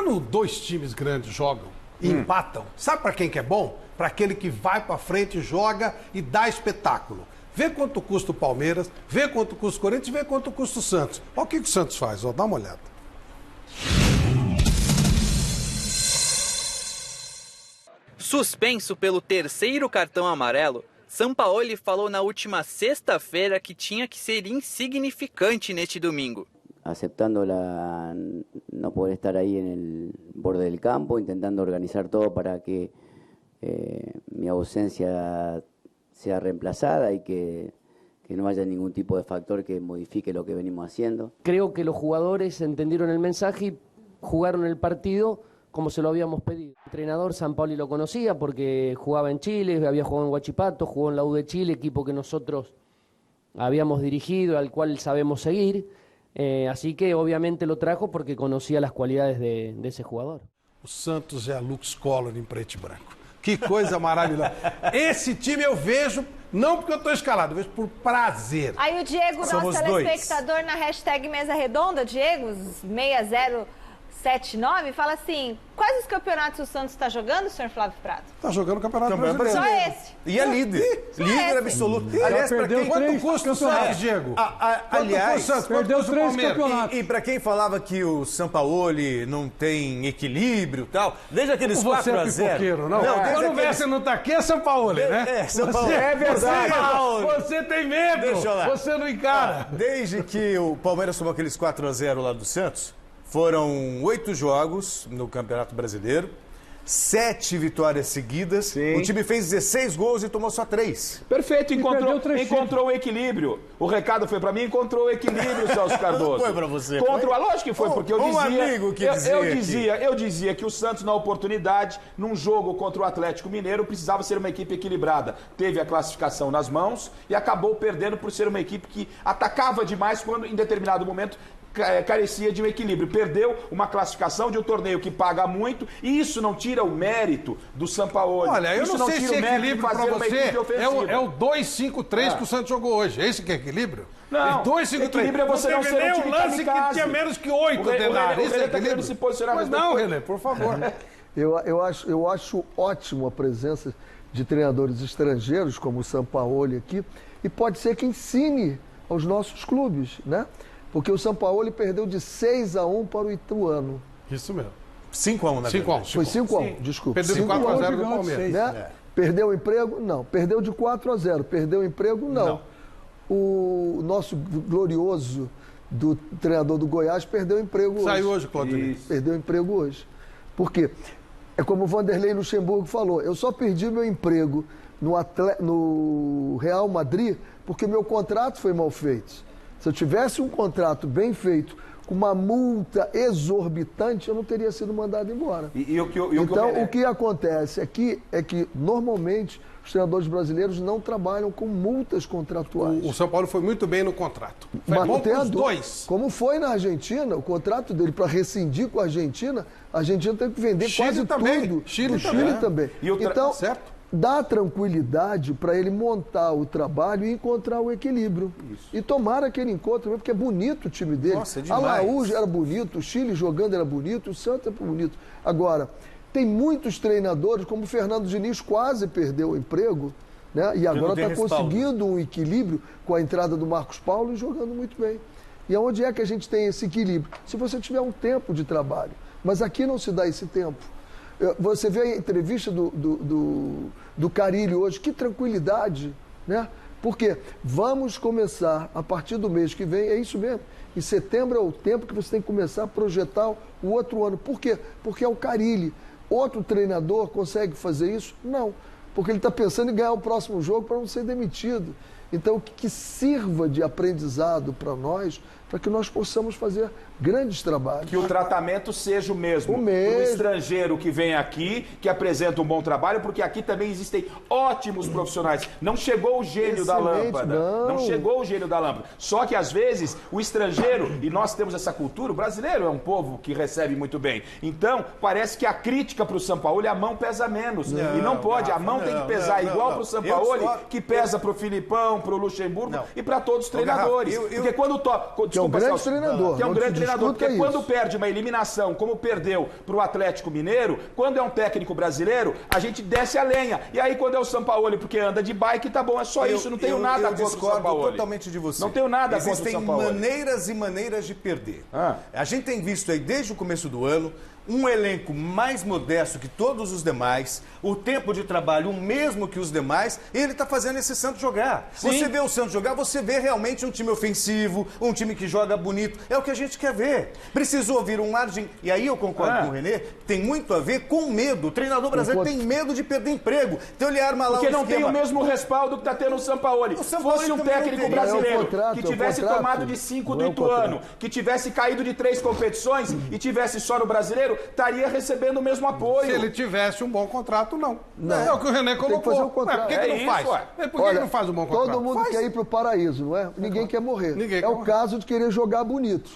quando dois times grandes jogam e empatam, sabe para quem que é bom? Para aquele que vai para frente, joga e dá espetáculo. Vê quanto custa o Palmeiras, vê quanto custa o Corinthians, vê quanto custa o Santos. Olha o que o Santos faz, ó, dá uma olhada. Suspenso pelo terceiro cartão amarelo, Sampaoli falou na última sexta-feira que tinha que ser insignificante neste domingo. Aceptando no poder estar ahí en el borde del campo, intentando organizar todo para que mi ausencia sea reemplazada y que no haya ningún tipo de factor que modifique lo que venimos haciendo. Creo que los jugadores entendieron el mensaje y jugaron el partido como se lo habíamos pedido. El entrenador Sampaoli lo conocía porque jugaba en Chile, había jugado en Huachipato, jugó en la U de Chile, equipo que nosotros habíamos dirigido, al cual sabemos seguir. Así que obviamente lo trajo porque conocía las cualidades de ese jugador. O Santos é a Lux Collor em preto e branco. Que coisa maravilhosa. Esse time eu vejo, não porque eu estou escalado, eu vejo por prazer. Aí o Diego, nosso telespectador, na hashtag Mesa Redonda, Diego, 6079, fala assim: quais os campeonatos o Santos está jogando, senhor Flávio Prado? Está jogando o Campeonato Brasileiro. Só esse. E é líder. Líder absoluto. Aliás, quanto custa o Santos, Diego? Aliás, perdeu 3 campeonatos. E para quem falava que o Sampaoli não tem equilíbrio e tal, desde aqueles 4-0. Você é pipoqueiro, não? Quando o Messi não tá aqui, é Sampaoli, né? Sampaoli. É verdade. Você tem medo. Deixa eu lá. Você não encara. Desde que o Palmeiras tomou aqueles 4-0 lá do Santos, foram 8 jogos no Campeonato Brasileiro, 7 vitórias seguidas. Sim. O time fez 16 gols e tomou só 3. Perfeito, encontrou o equilíbrio. O recado foi pra mim, encontrou o equilíbrio, Celso Cardoso. Foi pra você. Lógico que foi, porque eu dizia... amigo que eu dizia que o Santos, na oportunidade, num jogo contra o Atlético Mineiro, precisava ser uma equipe equilibrada. Teve a classificação nas mãos e acabou perdendo por ser uma equipe que atacava demais quando, em determinado momento, carecia de um equilíbrio. Perdeu uma classificação de um torneio que paga muito e isso não tira o mérito do Sampaoli. Olha, eu não sei se equilíbrio para você é o 2-5-3 que o Santos jogou hoje. É esse que é equilíbrio? Não, 2-5-3. Equilíbrio é você não ser um time lance que tinha menos que 8 dentro. Esse é equilíbrio? Se posicionar. Mas não, René, por favor. Eu acho ótimo a presença de treinadores estrangeiros, como o Sampaoli aqui, e pode ser que ensine aos nossos clubes, né? Porque o Sampaoli perdeu de 6-1 para o Ituano. Isso mesmo. 5-1, né? 5-1. Foi 5-1, desculpa. Perdeu de 4-0 do Palmeiras. Né? Perdeu o emprego? Não. Perdeu de 4-0. Perdeu o emprego? Não. O nosso glorioso do treinador do Goiás perdeu o emprego hoje. Saiu hoje, Claudinei. Perdeu o emprego hoje. Por quê? É como o Vanderlei Luxemburgo falou, eu só perdi meu emprego no Real Madrid porque meu contrato foi mal feito. Se eu tivesse um contrato bem feito, com uma multa exorbitante, eu não teria sido mandado embora. Então, o que acontece aqui é que, normalmente, os treinadores brasileiros não trabalham com multas contratuais. O São Paulo foi muito bem no contrato. Foi bom para os dois. Como foi na Argentina, o contrato dele para rescindir com a Argentina teve que vender Chile quase também. tudo. Chile também. Então, certo? Dá tranquilidade para ele montar o trabalho e encontrar o equilíbrio. Isso. E tomara que ele encontre, porque é bonito o time dele. Nossa, é demais. A Laúde era bonito, o Chile jogando era bonito, o Santos era bonito. Agora, tem muitos treinadores, como o Fernando Diniz quase perdeu o emprego, né? E agora está conseguindo um equilíbrio com a entrada do Marcos Paulo e jogando muito bem. E aonde é que a gente tem esse equilíbrio? Se você tiver um tempo de trabalho. Mas aqui não se dá esse tempo. Você vê a entrevista do Carille hoje, que tranquilidade, né? Porque vamos começar, a partir do mês que vem, é isso mesmo. Em setembro é o tempo que você tem que começar a projetar o outro ano. Por quê? Porque é o Carille. Outro treinador consegue fazer isso? Não. Porque ele está pensando em ganhar o próximo jogo para não ser demitido. Então, que sirva de aprendizado para nós, para que nós possamos fazer grandes trabalhos. Que o tratamento seja o mesmo. O estrangeiro que vem aqui, que apresenta um bom trabalho, porque aqui também existem ótimos profissionais. Não chegou o gênio da lâmpada. Não chegou o gênio da lâmpada. Só que, às vezes, o estrangeiro, e nós temos essa cultura, o brasileiro é um povo que recebe muito bem. Então, parece que a crítica para o Sampaoli, a mão pesa menos. E não pode, a mão tem que pesar igual para o Sampaoli, que pesa para o Filipão, lição para o Luxemburgo e para todos os treinadores. Porque quando que é um grande treinador. Que é um grande treinador. Porque quando perde uma eliminação, como perdeu para o Atlético Mineiro, quando é um técnico brasileiro, a gente desce a lenha. E aí quando é o Sampaoli, porque anda de bike, tá bom, é só isso, não tenho nada contra o Sampaoli. Eu discordo totalmente de você. Não tenho nada contra o Sampaoli. Existem maneiras e maneiras de perder. A gente tem visto aí desde o começo do ano um elenco mais modesto que todos os demais, o tempo de trabalho o mesmo que os demais, e ele está fazendo esse Santos jogar. Sim. Você vê o Santos jogar, você vê realmente um time ofensivo, um time que joga bonito. É o que a gente quer ver. Precisou vir um margem, e aí eu concordo com o Renê, tem muito a ver com medo. O treinador brasileiro tem medo de perder emprego. Então ele arma lá porque não tem o mesmo respaldo que está tendo o Sampaoli. Se fosse um técnico brasileiro que tivesse tomado de 5 do Ituano, que tivesse caído de 3 competições e tivesse só no brasileiro, estaria recebendo o mesmo apoio. Se ele tivesse um bom contrato, não. É o que o René colocou. Tem que fazer um contrato. Por que não faz? Por que não faz um bom contrato? Todo mundo quer ir pro paraíso, não é? Ninguém quer morrer. É o caso de querer jogar bonito.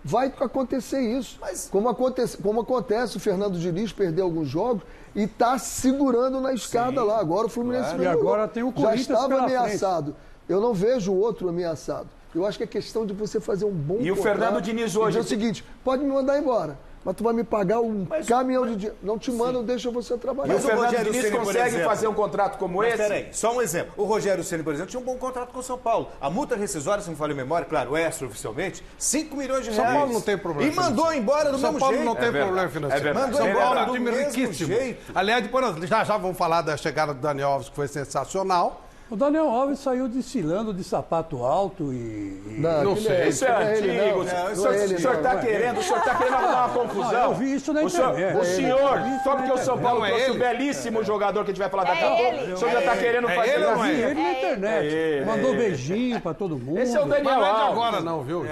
Vai acontecer isso. Como acontece, o Fernando Diniz perdeu alguns jogos e está segurando na escada lá. Agora o Fluminense E agora tem o Corinthians já estava pela ameaçado. frente. Eu não vejo outro ameaçado. Eu acho que é questão de você fazer um bom contrato. E o Fernando Diniz hoje... É o seguinte, pode me mandar embora. Mas tu vai me pagar um caminhão de dinheiro. Não te manda, deixa você trabalhar. Mas o Fernando Diniz consegue fazer um contrato como esse? Peraí, só um exemplo. O Rogério Ceni, por exemplo, tinha um bom contrato com o São Paulo. A multa rescisória, se não me falha a memória, claro, extra-oficialmente, 5 milhões de reais. São Paulo não tem problema. E mandou embora do mesmo jeito. São Paulo não tem problema financeiro. São Paulo é um time riquíssimo. Aliás, depois já vamos falar da chegada do Daniel Alves, que foi sensacional. O Daniel Alves saiu desfilando de sapato alto e... Não sei. Isso é antigo. O senhor está querendo arrumar uma confusão. Eu vi isso na internet. O senhor, só porque o São Paulo trouxe um belíssimo jogador que a gente vai falar daqui a pouco, o senhor já está querendo fazer isso. Ele na internet. Mandou beijinho para todo mundo. Esse é o Daniel Alves. Não é de agora não, viu?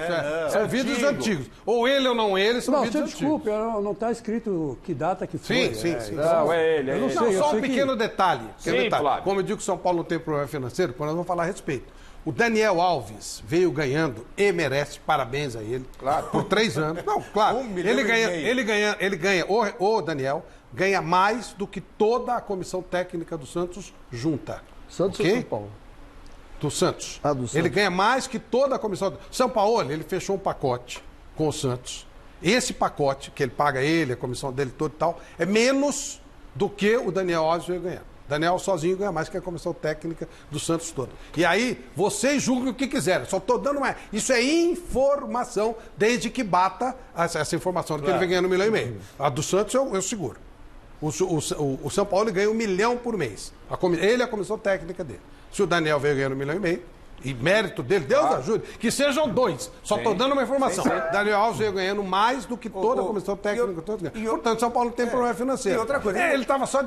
São vídeos antigos. Ou ele ou não ele, são vídeos antigos. Desculpe, não está escrito que data que foi. Sim. Não, é ele. Eu não sei. Só um pequeno detalhe. Sim, Flávio. Como eu digo que o São Paulo não tem problema financeiro, quando nós vamos falar a respeito. O Daniel Alves veio ganhando e merece parabéns a ele. Claro. Por 3 anos. Não, claro. Ele ganha, o Daniel ganha mais do que toda a comissão técnica do Santos junta. Santos ou São Paulo? Do Santos. Do Santos. Ele ganha mais que toda a comissão. São Paulo, ele fechou um pacote com o Santos. Esse pacote, que ele paga ele, a comissão dele toda e tal, é menos do que o Daniel Alves veio ganhando. Daniel sozinho ganha mais que a comissão técnica do Santos toda. E aí, vocês julguem o que quiserem. Só estou dando uma... Isso é informação, desde que bata essa informação, que ele vem ganhando 1,5 milhão. A do Santos eu seguro. O São Paulo ganha 1 milhão por mês. Ele é a comissão técnica dele. Se o Daniel veio ganhando 1,5 milhão, e mérito dele, Deus ajude, que sejam 2. Só estou dando uma informação. Daniel Alves veio ganhando mais do que toda a comissão técnica. Portanto, São Paulo não tem problema financeiro. E outra coisa, ele estava só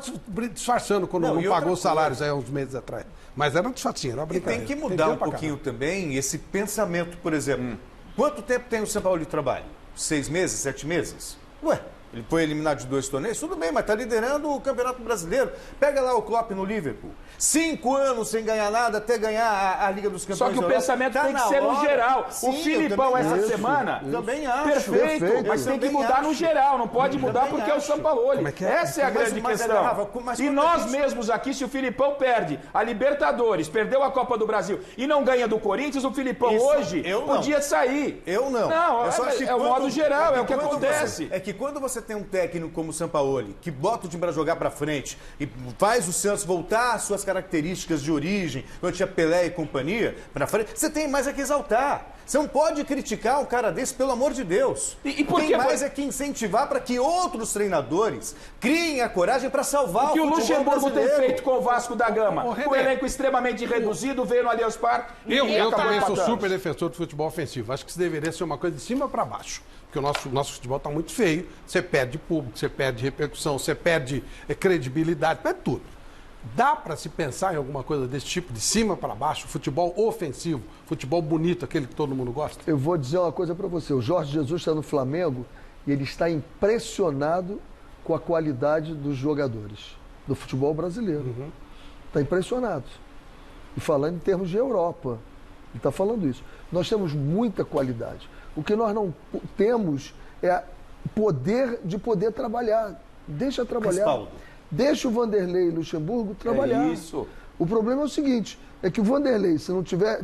disfarçando quando não pagou os salários aí há uns meses atrás. Mas era um disfarcinho, era uma brincadeira. E tem que mudar um pouquinho também esse pensamento, por exemplo. Quanto tempo tem o São Paulo de trabalho? 6 meses, 7 meses? Ué, ele foi eliminado de 2 torneios? Tudo bem, mas está liderando o Campeonato Brasileiro. Pega lá o Klopp no Liverpool. 5 anos sem ganhar nada até ganhar a Liga dos Campeões. Só que o pensamento tem que ser no geral. O Filipão essa semana, também acho. Perfeito, mas tem que mudar no geral. Não pode mudar porque é o Sampaoli. Essa é a grande questão. E nós mesmos aqui, se o Filipão perde a Libertadores, perdeu a Copa do Brasil e não ganha do Corinthians, o Filipão hoje podia sair. Eu não. Não, é o modo geral, é o que acontece. É que quando você tem um técnico como o Sampaoli, que bota o time para jogar para frente e faz o Santos voltar às suas características de origem, quando tinha Pelé e companhia, para frente, você tem mais é que exaltar. Você não pode criticar um cara desse, pelo amor de Deus. E por tem mais é que incentivar para que outros treinadores criem a coragem para salvar o futebol brasileiro. O que o Luxemburgo tem feito com o Vasco da Gama? O elenco extremamente reduzido, veio no Allianz Parque. Eu também sou super defensor do futebol ofensivo. Acho que isso deveria ser uma coisa de cima para baixo. Porque o nosso futebol está muito feio. Você perde público, você perde repercussão, você perde credibilidade, perde tudo. Dá para se pensar em alguma coisa desse tipo, de cima para baixo, futebol ofensivo, futebol bonito, aquele que todo mundo gosta? Eu vou dizer uma coisa para você. O Jorge Jesus está no Flamengo e ele está impressionado com a qualidade dos jogadores do futebol brasileiro. Está impressionado. E falando em termos de Europa, ele está falando isso. Nós temos muita qualidade. O que nós não temos é poder de poder trabalhar. Deixa trabalhar. Respaldo. Deixa o Vanderlei Luxemburgo trabalhar. É isso. O problema é o seguinte, é que o Vanderlei, se não tiver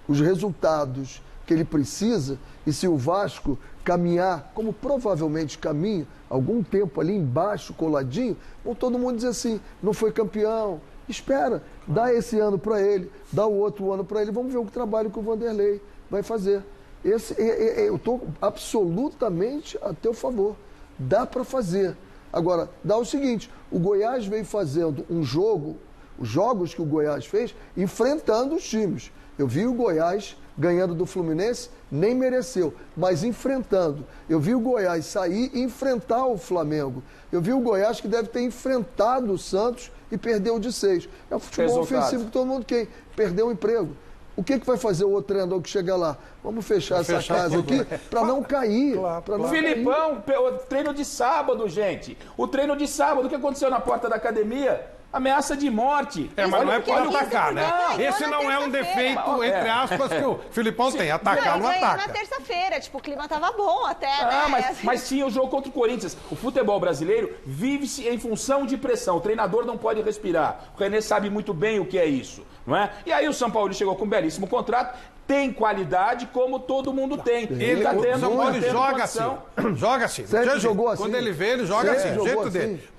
os resultados que ele precisa, e se o Vasco caminhar, como provavelmente caminha, algum tempo ali embaixo, coladinho, vão todo mundo dizer assim, não foi campeão. Espera, dá esse ano para ele, dá o outro ano para ele, vamos ver o trabalho que o Vanderlei vai fazer. Eu estou absolutamente a teu favor. Dá para fazer. Agora, dá o seguinte, o Goiás veio fazendo um jogo, os jogos que o Goiás fez, enfrentando os times. Eu vi o Goiás ganhando do Fluminense, nem mereceu, mas enfrentando. Eu vi o Goiás sair e enfrentar o Flamengo. Eu vi o Goiás que deve ter enfrentado o Santos e perdeu de 6. É o futebol ofensivo que todo mundo quer. Perdeu o emprego. O que vai fazer o outro treinador que chega lá? Vamos fechar essa casa aqui para não cair. Claro. Filipão, o treino de sábado, gente. O treino de sábado, o que aconteceu na porta da academia? Ameaça de morte. Mas não é para atacar, né? Esse não é um defeito, entre aspas, que o Filipão tem. Atacar não ataca. Na terça-feira, tipo, o clima tava bom até, né? Mas tinha o jogo contra o Corinthians. O futebol brasileiro vive-se em função de pressão. O treinador não pode respirar. O René sabe muito bem o que é isso, não é? E aí o São Paulo chegou com um belíssimo contrato. Tem qualidade como todo mundo tem. Ele tá tendo, São Paulo joga assim. Joga assim. Sempre jogou assim. Quando ele vê, ele joga assim. Do jeito dele.